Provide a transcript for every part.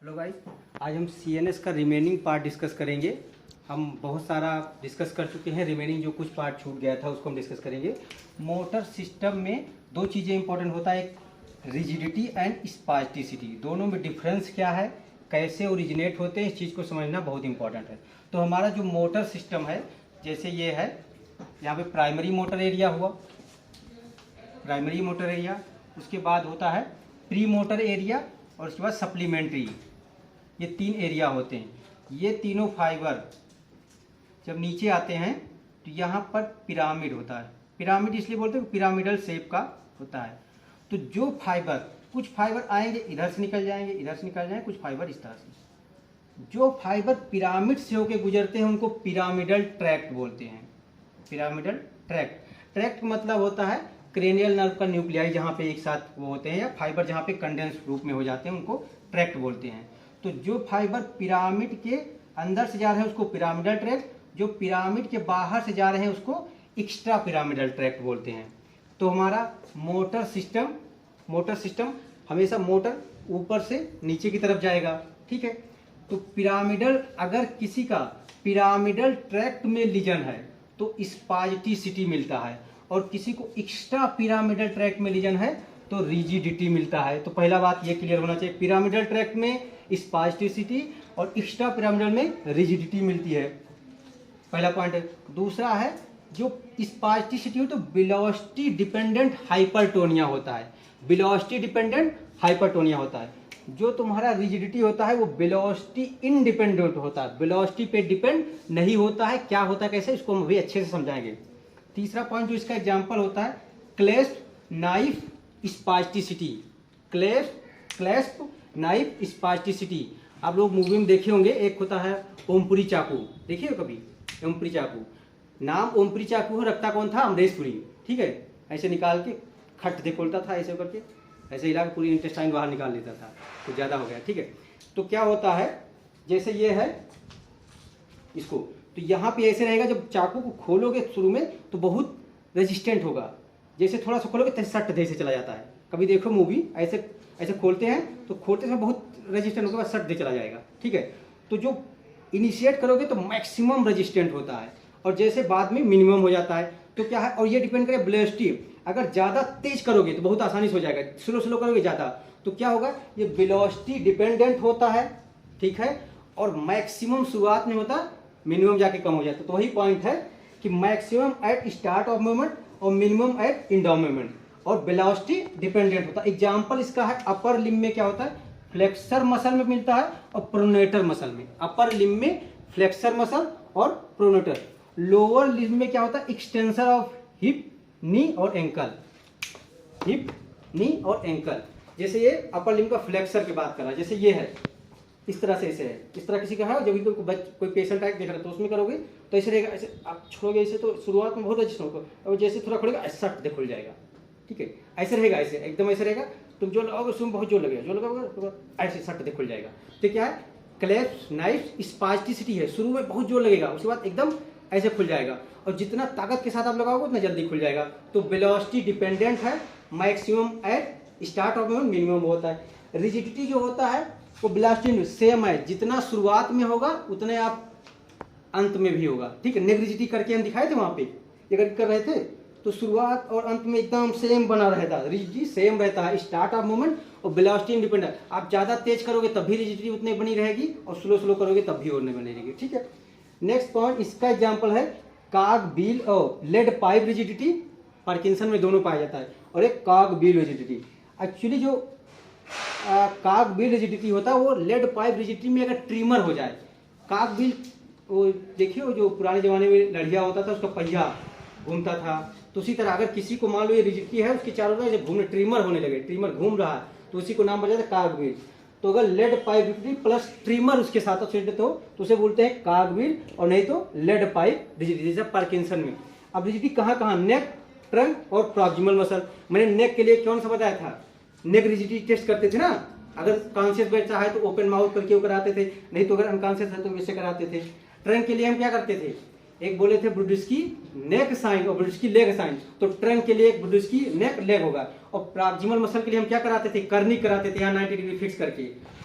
Hello guys, आज हम CNS का रिमेनिंग पार्ट डिस्कस करेंगे। हम बहुत सारा डिस्कस कर चुके हैं, रिमेनिंग जो कुछ पार्ट छूट गया था उसको हम डिस्कस करेंगे। मोटर सिस्टम में दो चीज़ें इंपॉर्टेंट होता है, एक रिजिडिटी एंड स्पास्टिसिटी। दोनों में डिफरेंस क्या है, कैसे ओरिजिनेट होते हैं, इस चीज़ को समझना बहुत इंपॉर्टेंट है। तो हमारा जो मोटर सिस्टम है, जैसे ये है, यहाँ पे प्राइमरी मोटर एरिया हुआ, प्राइमरी मोटर एरिया, उसके बाद होता है प्री मोटर एरिया और उसके बाद सप्लीमेंट्री। ये तीन एरिया होते हैं। ये तीनों फाइबर जब नीचे आते हैं तो यहाँ पर पिरामिड होता है। पिरामिड इसलिए बोलते हैं पिरामिडल शेप का होता है। तो जो फाइबर, कुछ फाइबर आएंगे इधर से निकल जाएंगे, इधर से निकल जाएंगे, कुछ फाइबर इस तरह से। जो फाइबर पिरामिड से होके गुजरते हैं उनको पिरामिडल ट्रैक्ट बोलते हैं। पिरामिडल ट्रैक्ट, ट्रैक्ट मतलब होता है क्रेनियल नर्व का न्यूक्लियाई जहाँ पे एक साथ वो होते हैं, या फाइबर जहाँ पे कंडेंस रूप में हो जाते हैं उनको ट्रैक्ट बोलते हैं। तो जो फाइबर पिरामिड के अंदर से जा रहे हैं उसको पिरामिडल ट्रैक्ट, जो पिरामिड के बाहर से जा रहे हैं उसको एक्स्ट्रा पिरामिडल ट्रैक्ट बोलते हैं। तो हमारा मोटर सिस्टम हमेशा मोटर ऊपर से नीचे की तरफ जाएगा, ठीक है। तो पिरामिडल, अगर किसी का पिरामिडल ट्रैक्ट में लीजन है तो स्पास्टिसिटी मिलता है, और किसी को एक्स्ट्रा पिरामिडल ट्रैक्ट में लीजन है तो रिजिडिटी मिलता है। तो पहला बात ये क्लियर होना चाहिए, पिरामिडल ट्रैक्ट में स्पास्टिसिटी और एक्स्ट्रा पिरामिडल में रिजिडिटी मिलती है, पहला पॉइंट है। दूसरा है, जो स्पास्टिसिटी हो तो वेलोसिटी डिपेंडेंट हाइपरटोनिया होता है। वेलोसिटी डिपेंडेंट हाइपरटोनिया होता है। जो तुम्हारा रिजिडिटी होता है वो वेलोसिटी इंडिपेंडेंट होता है, वेलोसिटी पे डिपेंड नहीं होता है। क्या होता है, कैसे, इसको हम अभी अच्छे से समझाएंगे। तीसरा पॉइंट जो इसका एग्जांपल होता है, क्लेस्प नाइफ स्पास्टिसिटी। क्लेस्प नाइफ स्पास्टिसिटी आप लोग मूवी में देखे होंगे, एक होता है ओमपुरी चाकू, देखिए कभी ओमपुरी चाकू, नाम ओमपुरी चाकू है, रखता कौन था, अमरीशपुरी, ठीक है। ऐसे निकाल के खट दे खोलता था, ऐसे करके ऐसे हिला के पूरी इंटेस्टाइन बाहर निकाल लेता था, तो ज़्यादा हो गया, ठीक है। तो क्या होता है, जैसे ये है इसको, तो यहाँ पे ऐसे रहेगा, जब चाकू को खोलोगे शुरू में तो बहुत रेजिस्टेंट होगा, जैसे थोड़ा सा खोलोगे तो सट दे से चला जाता है। कभी देखो मूवी, ऐसे ऐसे खोलते हैं तो खोलते समय बहुत रेजिस्टेंट होगा, सट दे चला जाएगा, ठीक है। तो जो इनिशिएट करोगे तो मैक्सिमम रेजिस्टेंट होता है, और जैसे बाद में मिनिमम हो जाता है। तो क्या है, और ये डिपेंड करे वेलोसिटी, अगर ज़्यादा तेज करोगे तो बहुत आसानी से हो जाएगा, स्लो करोगे ज़्यादा तो क्या होगा, ये वेलोसिटी डिपेंडेंट होता है, ठीक है। और मैक्सिमम शुरुआत में होता, मिनिमम जाके कम हो जाता है। तो वही पॉइंट है कि maximum at start of movement और minimum at end of movement, और वेलोसिटी डिपेंडेंट होता है। एग्जांपल इसका है, अपर लिम्ब में क्या होता है, फ्लेक्सर मसल में मिलता है और प्रोनेटर मसल में। अपर लिम्ब में फ्लेक्सर मसल और प्रोनेटर। लोअर लिम्ब में क्या होता है, एक्सटेंशन ऑफ हिप, नी और एंकल, हिप, नी और एंकल। जैसे ये अपर लिम्ब का फ्लेक्सर की बात कर रहा है, जैसे ये है इस तरह से, ऐसे है, इस तरह किसी का है, जब कोई पेशेंट आए देख रहा है तो उसमें करोगे तो ऐसे रहेगा, ऐसे आप छोड़ोगे ऐसे तो शुरुआत में बहुत अच्छे होगा, और जैसे थोड़ा खोलेगा ऐसा सट खुल जाएगा, ठीक है। ऐसे रहेगा, ऐसे एकदम ऐसे रहेगा, तुम जो लगाओगे उसमें बहुत जोर लगेगा, जो लगाओगे तो ऐसे सट खुल जाएगा। तो क्या है, क्लेस्प नाइफ स्पास्टिसिटी है, शुरू में बहुत जोर लगेगा, उसके बाद एकदम ऐसे खुल जाएगा, और जितना ताकत के साथ आप लगाओगे उतना जल्दी खुल जाएगा। तो वेलोसिटी डिपेंडेंट है, maximum at start of movement, minimum होता है। रिजिडिटी जो होता है वो वेलोसिटी सेम है, जितना शुरुआत में होगा उतने आप अंत में भी होगा, ठीक है। नेक रिजिडिटी करके हम दिखाए थे वहां पे, ये कर रहे थे, तो शुरुआत और अंत में एकदम सेम बना रहता है, रिजिडिटी सेम रहता है, स्टार्ट ऑफ मूवमेंट और वेलोसिटी इंडिपेंडेंट। आप ज्यादा तेज करोगे तब भी रिजिडिटी उतनी बनी रहेगी, और स्लो करोगे तब भी उतनी बनी रहेगी, ठीक है। नेक्स्ट पॉइंट, इसका एग्जाम्पल है कॉग व्हील और लेड पाइप रिजिडिटी। पार्किंसन में दोनों पाया जाता है, और एक कॉग व्हील रिजिडिटी। एक्चुअली जो कॉग व्हील रिजिडिटी होता है वो लेड पाइप रिजिडिटी में अगर ट्रिमर हो जाए, कॉग व्हील वो देखिए, वो जो पुराने जमाने में लड़िया होता था उसका पहिया घूमता था, तो उसी तरह अगर किसी को मान लो ये रिजिडिटी है, उसके चारों तरफ घूमने, ट्रिमर होने लगे, ट्रिमर घूम रहा है, तो उसी को नाम बन जाता है कॉग व्हील। तो अगर lead pipe rigidity plus tremor उसके साथ तो उसे बोलते हैं कॉग व्हील, और नहीं तो लेड पाइप रिजिडिटी, जैसे पार्किंसन में। अब रिजिडिटी कहाँ कहाँ, नेक, ट्रंक और प्रॉक्सिमल मसल। मैंने नेक के लिए कौन सा बताया था, नेक रिजिडिटी टेस्ट करते थे ना, अगर कॉन्शियस बैठा है तो ओपन माउथ करके वो कराते थे, नहीं तो अगर अनकॉन्शियस है तो वैसे कराते थे। ट्रंक के लिए हम क्या करते थे, एक बोले थे ब्रुडिस्की नेक साइन और ब्रुडिस्की लेग साइन, तो ट्रंक के लिए एक ब्रुडिस्की नेक लेग होगा, और प्रॉक्सिमल मसल के लिए हम क्या कराते थे, कर्निक कराते थे यहाँ 90 डिग्री फिक्स करके।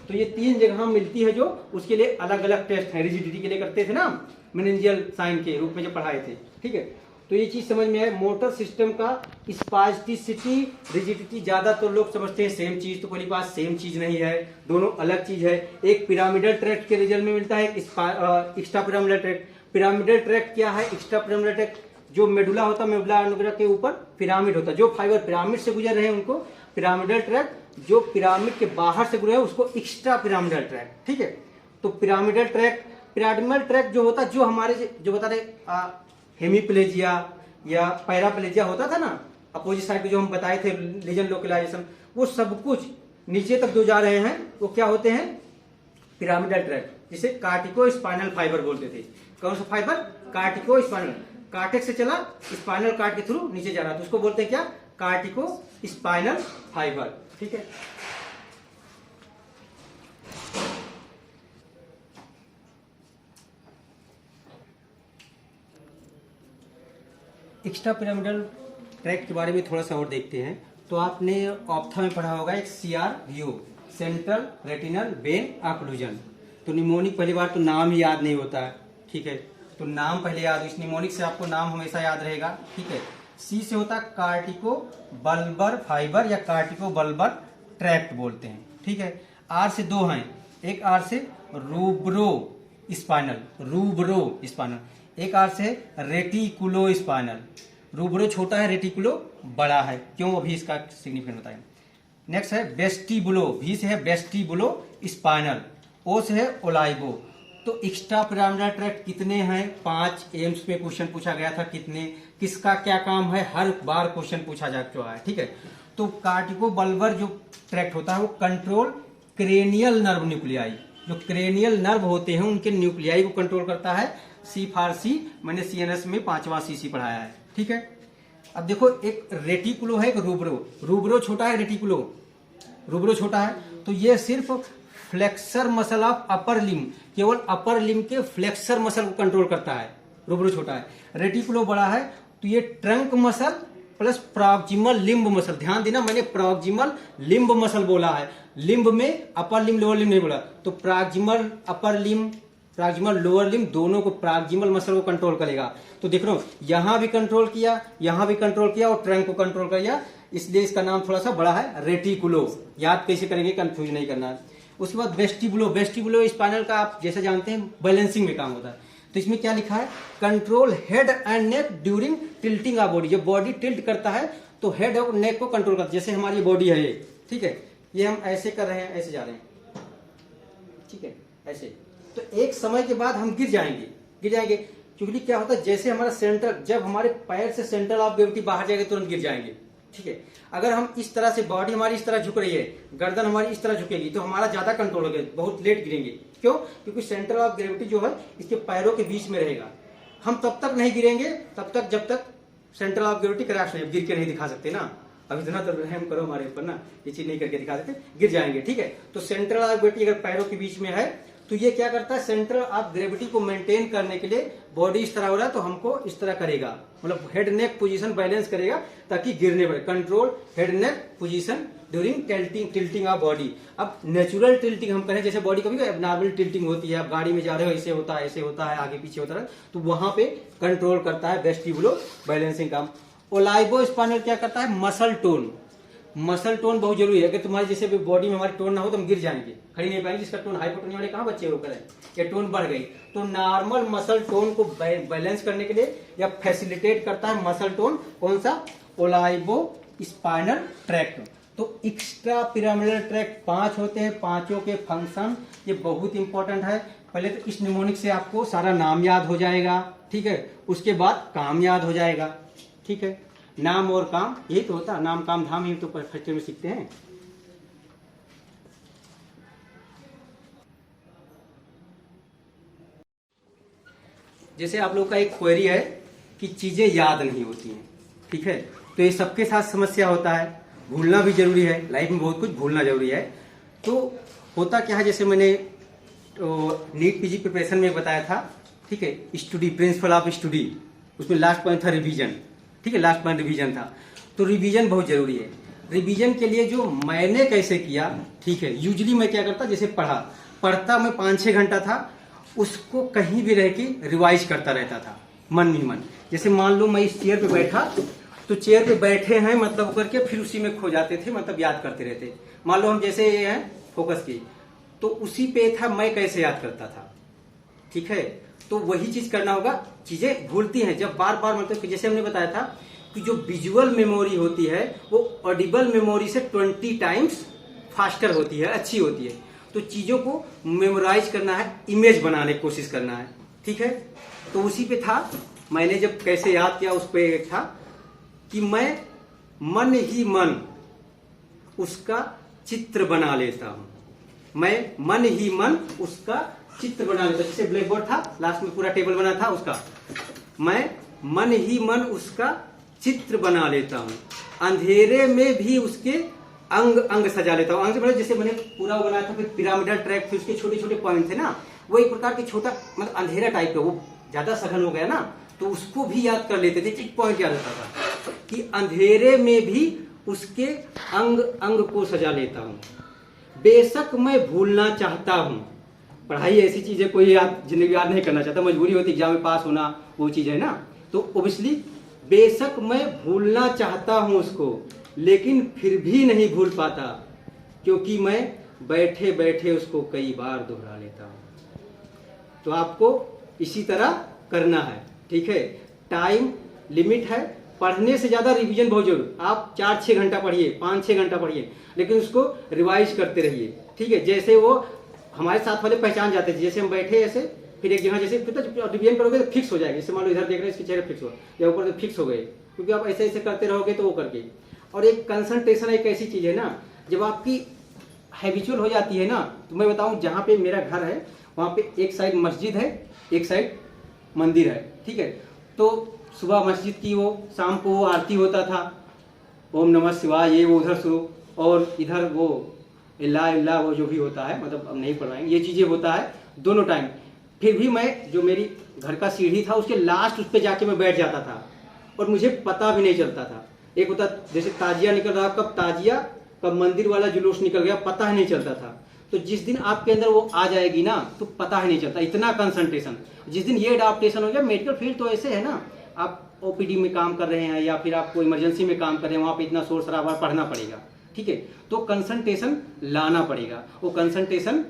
तो ये 3 जगह मिलती है जो उसके लिए अलग अलग टेस्ट है, रिजिडिटी के लिए करते थे ना मेनिंजियल साइन के रूप में जो पढ़ाए थे, ठीक है। तो ये चीज समझ में आए। मोटर सिस्टम का स्पास्टिसिटी रिजिडिटी ज्यादा तो लोग समझते हैं सेम चीज, तो कोई बात सेम चीज नहीं है, दोनों अलग चीज है। एक पिरामिडल ट्रैक्ट के रिजल्ट में मिलता है, extra pyramidal tract. Pyramidal tract क्या है, एक्स्ट्रा पिरामिडल ट्रैक्ट जो मेडुला होता है, मेडुला अनुग्रह के ऊपर पिरामिड होता है, जो फाइबर पिरामिड से गुजर रहे हैं उनको पिरामिडल ट्रैक्ट, जो पिरामिड के बाहर से गुजर रहे हैं उसको एक्स्ट्रा पिरामिडल ट्रैक्ट, ठीक है। तो पिरामिडल ट्रैक्ट, पिरामिडल ट्रैक्ट जो होता है, जो हमारे जो बता रहे हेमीप्लेजिया या पैराप्लेजिया होता था ना अपोजिट साइड पे, जो हम बताए थे लीजन लोकलाइजेशन, वो सब कुछ नीचे तक जो जा रहे हैं वो क्या होते हैं, पिरामिडल ट्रैक्ट, जिसे कार्टिको स्पाइनल फाइबर बोलते थे। कौन सा फाइबर, कार्टिको स्पाइनल, कार्टेक्स से चला स्पाइनल कार्ड के थ्रू नीचे जा रहा, तो उसको बोलते हैं क्या, कार्टिको स्पाइनल फाइबर, ठीक है। एक्स्ट्रा पिरामिडल ट्रैक्ट के बारे में थोड़ा सा और देखते हैं। तो आपने ऑप्था में पढ़ा होगा एक CRVO, central retinal vein occlusion. तो निमोनिक पहली बार तो नाम ही याद नहीं होता है, ठीक है, तो नाम पहले याद, इस निमोनिक से आपको नाम हमेशा याद रहेगा, ठीक है। C से होता है कार्टिको बल्बर फाइबर या कार्टिको बल्बर ट्रैक्ट बोलते हैं, ठीक है। R से 2 हैं, एक R से रूब्रो स्पाइनल, रूब्रो स्पाइनल, एक R से रेटिकुलो स्पाइनल। रूब्रो छोटा है, रेटिकुलो बड़ा है, क्यों अभी इसका सिग्निफिकेंट बताएं। नेक्स्ट है वेस्टिबुलो, V से है वेस्टिबुलो स्पाइनल, O से है ओलाइबो। तो एक्स्ट्रा पिरामिडल ट्रैक्ट कितने हैं, 5 एम्स में क्वेश्चन पूछा गया था, कितने, किसका क्या काम है, हर बार क्वेश्चन पूछा जा चुका है, ठीक है। तो कार्टिको बल्बर जो ट्रैक्ट होता है वो कंट्रोल क्रेनियल नर्व न्यूक्लियाई, जो क्रेनियल नर्व होते हैं उनके न्यूक्लियाई को कंट्रोल करता है। C मैंने CNS में 5वां CC पढ़ाया है, ठीक है। अब देखो एक रेटिकुलो है, एक रूब्रो, रूब्रो छोटा है, रेटिकुलो, रूब्रो छोटा है, तो ये सिर्फ फ्लेक्सर मसल ऑफ अपर लिम, केवल अपर लिम के फ्लेक्सर मसल को कंट्रोल करता है, रूब्रो छोटा है। रेटिकुलो बड़ा है, तो ये trunk muscle plus proximal limb muscle, ध्यान देना मैंने प्रॉक्सिमल लिम्ब मसल बोला है, लिम्ब में अपर लिम लोअर लिम नहीं बोला। तो प्रॉक्सिमल अपर लिम, प्रॉक्सिमल लोअर लिम, दोनों को प्रॉक्सिमल मसल को कंट्रोल करेगा। तो देख रहे हो यहां भी कंट्रोल किया, यहां भी कंट्रोल किया और ट्रंक को कंट्रोल किया, इसलिए इसका नाम थोड़ा सा बड़ा है रेटिकुलो। याद कैसे करेंगे, कंफ्यूज नहीं करना है। उसके बाद वेस्टिबुलो, वेस्टिबुलो स्पाइनल का आप जैसे जानते हैं बैलेंसिंग में काम होता है। तो इसमें क्या लिखा है, control head and neck during tilting of body, जब बॉडी टिल्ट करता है तो हेड और नेक को कंट्रोल करता है। जैसे हमारी बॉडी है ये, ठीक है, ये हम ऐसे कर रहे हैं, ऐसे जा रहे हैं, ठीक है, ऐसे, तो एक समय के बाद हम गिर जाएंगे, गिर जाएंगे, क्योंकि क्या होता है, जैसे हमारा सेंटर, जब हमारे पैर से सेंटर ऑफ ग्रेविटी बाहर जाएगा तुरंत गिर जाएंगे, ठीक है। अगर हम इस तरह से, बॉडी हमारी इस तरह झुक रही है, गर्दन हमारी इस तरह झुकेगी, तो हमारा ज्यादा कंट्रोल होगा, बहुत लेट गिरेंगे। क्यों, क्योंकि सेंटर ऑफ ग्रेविटी जो है इसके पैरों के बीच में रहेगा। हम तब तक नहीं गिरेंगे तब तक जब तक सेंटर ऑफ ग्रेविटी क्रैश नहीं, गिर के नहीं दिखा सकते ना, अब इतना तो रहम करो हमारे ऊपर ना, ये चीज नहीं करके दिखा सकते, गिर जाएंगे, ठीक है। तो सेंटर ऑफ ग्रेविटी अगर पैरों के बीच में है तो ये क्या करता है, सेंटर ऑफ ग्रेविटी को मेंटेन करने के लिए बॉडी इस तरह हो रहा है तो हमको इस तरह करेगा, मतलब हेड नेक पोजीशन बैलेंस करेगा ताकि गिरने पड़े। Control head neck position during tilting of body. अब नेचुरल टिल्टिंग हम करें, जैसे बॉडी कभी एबनॉर्मल टिल्टिंग होती है, आप गाड़ी में जा रहे हो ऐसे होता है, ऐसे होता है, आगे पीछे होता है, तो वहां पे कंट्रोल करता है वेस्टिबुलो बैलेंसिंग काम। ओलाइबो स्पाइनल क्या करता है, मसल टोन, मसल टोन बहुत जरूरी है। अगर तुम्हारी जैसे बॉडी में हमारी टोन ना हो तो हम गिर जाएंगे, खड़ी नहीं पाएंगे। जिसका टोन हाइपोटोनिया वाले कहाँ बच्चे होकर है, ये टोन बढ़ गई, तो नॉर्मल मसल टोन को बैलेंस करने के लिए या फैसिलिटेट करता है मसल टोन, कौन सा, ओलाइबो स्पाइनल ट्रैक्ट। तो एक्स्ट्रा पिरामिडल ट्रैक्ट 5 होते हैं, पांचों के फंक्शन ये बहुत इंपॉर्टेंट है। पहले तो इस निमोनिक से आपको सारा नाम याद हो जाएगा, ठीक है, उसके बाद काम याद हो जाएगा, ठीक है। नाम और काम यही तो होता है, नाम काम धाम ही तो फर्स्ट में सीखते हैं। जैसे आप लोग का एक क्वेरी है कि चीजें याद नहीं होती हैं, ठीक है, तो ये सबके साथ समस्या होता है, भूलना भी जरूरी है, लाइफ में बहुत कुछ भूलना जरूरी है। तो होता क्या है, जैसे मैंने नीट पीजी प्रिपरेशन में बताया था ठीक है, स्टडी, प्रिंसिपल ऑफ स्टडी, उसमें लास्ट पॉइंट था रिवीजन। ठीक है, लास्ट पॉइंट रिवीजन था। तो रिवीजन बहुत जरूरी है। रिवीजन के लिए जो मैंने कैसे किया, ठीक है, यूजली मैं क्या करता, जैसे पढ़ता मैं 5-6 घंटा था, उसको कहीं भी रह के रिवाइज करता रहता था मन ही मन। जैसे मान लो मैं इस चेयर पे बैठा, तो चेयर पे बैठे हैं मतलब करके फिर उसी में खो जाते थे, मतलब याद करते रहते। मान लो हम जैसे ये हैं फोकस की, तो उसी पे था मैं कैसे याद करता था। ठीक है, तो वही चीज करना होगा। चीजें भूलती हैं जब बार बार, मतलब जैसे हमने बताया था कि जो विजुअल मेमोरी होती है वो ऑडिबल मेमोरी से 20 टाइम्स फास्टर होती है, अच्छी होती है। तो चीजों को मेमोराइज करना है, इमेज बनाने की कोशिश करना है। ठीक है, तो उसी पे था। मैंने जब कैसे याद किया उस पे था कि मैं मन ही मन उसका चित्र बना लेता हूं। मैं मन ही मन उसका चित्र बना लेता हूं। जैसे ब्लैक बोर्ड था, लास्ट में पूरा टेबल बना था उसका, मैं मन ही मन उसका चित्र बना लेता हूं। अंधेरे में भी उसके अंग अंग सजा लेता हूं। अंग से मतलब जैसे मैंने पूरा बनाया था, फिर पिरामिडल ट्रैक, फिर उसके छोटे छोटे पॉइंट थे ना, वो एक प्रकार की छोटा मतलब अंधेरा टाइप का, वो ज्यादा सघन हो गया ना, तो उसको भी याद कर लेते थे। एक पॉइंट याद होता था कि अंधेरे में भी उसके अंग अंग को सजा लेता हूं। बेशक मैं भूलना चाहता हूं। पढ़ाई ऐसी चीज है, कोई याद जिंदगी याद नहीं करना चाहता, मजबूरी होती एग्जाम में पास होना, वो चीज है ना। तो ओबियसली बेशक मैं भूलना चाहता हूं उसको, लेकिन फिर भी नहीं भूल पाता, क्योंकि मैं बैठे बैठे उसको कई बार दोहरा लेता हूं। तो आपको इसी तरह करना है। ठीक है, टाइम लिमिट है, पढ़ने से ज्यादा रिवीजन बहुत जरूरी। आप 4-6 घंटा पढ़िए, 5-6 घंटा पढ़िए, लेकिन उसको रिवाइज करते रहिए। ठीक है, जैसे वो हमारे साथ वाले पहचान जाते थे, जैसे हम बैठे ऐसे, फिर एक जगह जैसे रिवीजन करोगे तो फिक्स हो जाएगा। जैसे मान लो इधर देख रहे हैं, इसके चेहरे फिक्स हो या ऊपर तो फिक्स हो गए, क्योंकि आप ऐसे ऐसे करते रहोगे तो वो करके। और एक कंसंट्रेशन एक ऐसी चीज है ना, जब आपकी हैबिचुअल हो जाती है ना, तो मैं बताऊं जहां पे मेरा घर है वहां पे एक साइड मस्जिद है, एक साइड मंदिर है। ठीक है, तो सुबह मस्जिद की वो शाम को आरती होता था, ओम नमः शिवाय, ये वो उधर शुरू, और इधर वो इल्ला वो जो भी होता है, मतलब अब नहीं पढ़ाएंगे, ये चीजें होता है दोनों टाइम। फिर भी मैं जो मेरी घर का सीढ़ी था उसके लास्ट उस पर जाके मैं बैठ जाता था, और मुझे पता भी नहीं चलता था। एक होता जैसे ताजिया निकल रहा, कब ताजिया कब मंदिर वाला जुलूस निकल गया, पता ही नहीं चलता था। तो जिस दिन आपके अंदर वो आ जाएगी ना, तो पता ही नहीं चलता, इतना कंसंट्रेशन। जिस दिन ये अडॉप्टेशन हो गया, मेडिकल फील्ड तो ऐसे है ना, आप ओपीडी में काम कर रहे हैं या फिर आपको इमरजेंसी में काम कर रहे हैं, वहां पे इतना शोर शराबा पढ़ना पड़ेगा। ठीक है, तो कंसंट्रेशन लाना पड़ेगा, वो कंसंट्रेशन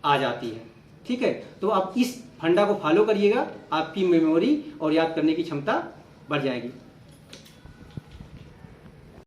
आ जाती है। ठीक है, तो आप इस फंडा को फॉलो करिएगा, आपकी मेमोरी और याद करने की क्षमता बढ़ जाएगी।